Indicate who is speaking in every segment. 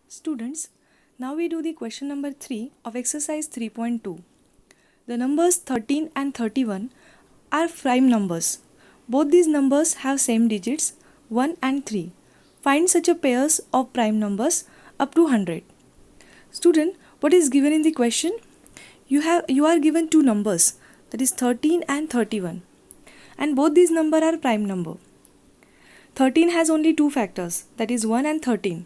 Speaker 1: Students, now we do the question number 3 of exercise 3.2. The numbers 13 and 31 are prime numbers. Both these numbers have same digits 1 and 3. Find such a pairs of prime numbers up to 100. Student, what is given in the question? You are given two numbers, that is 13 and 31, and both these numbers are prime number. 13 has only two factors, that is 1 and 13,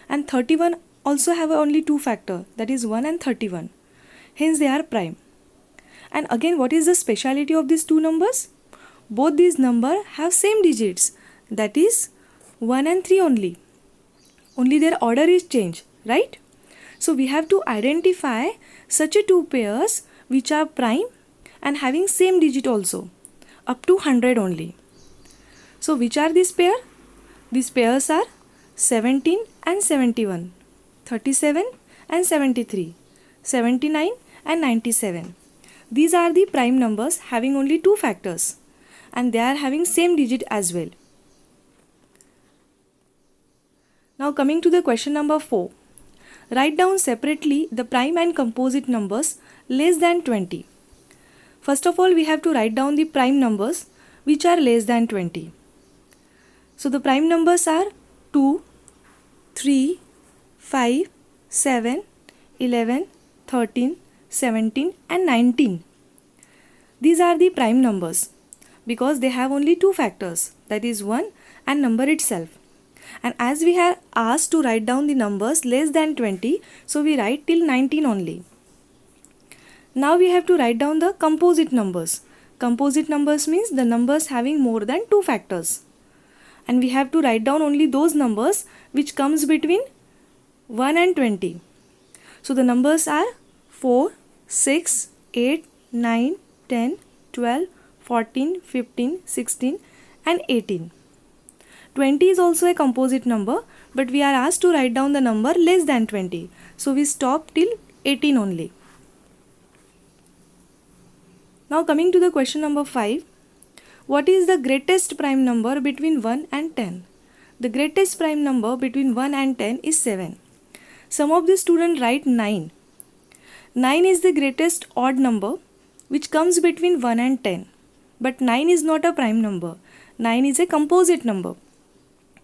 Speaker 1: and 31 also have only two factor, that is 1 and 31. Hence they are prime. And again, what is the speciality of these two numbers? Both these numbers have same digits, that is 1 and 3 only. Only their order is changed, right? So we have to identify such a two pairs which are prime and having same digit also, up to 100 only. So which are these pair? These pairs are 17 and 71, 37 and 73, 79 and 97. These are the prime numbers having only two factors, and they are having same digit as well. Now coming to the question number 4. Write down separately the prime and composite numbers less than 20. First of all, we have to write down the prime numbers which are less than 20. So the prime numbers are 2, 3, 5, 7, 11, 13, 17 and 19. These are the prime numbers because they have only two factors, that is 1 and number itself. And as we are asked to write down the numbers less than 20, so we write till 19 only. Now we have to write down the composite numbers. Composite numbers means the numbers having more than two factors. And we have to write down only those numbers which comes between 1 and 20. So the numbers are 4, 6, 8, 9, 10, 12, 14, 15, 16 and 18. 20 is also a composite number, but we are asked to write down the number less than 20. So we stop till 18 only. Now coming to the question number 5. What is the greatest prime number between 1 and 10? The greatest prime number between 1 and 10 is 7. Some of the students write 9. 9 is the greatest odd number which comes between 1 and 10. But 9 is not a prime number. 9 is a composite number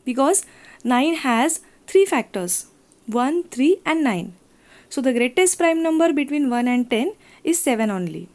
Speaker 1: because 9 has three factors, 1, 3 and 9. So the greatest prime number between 1 and 10 is 7 only.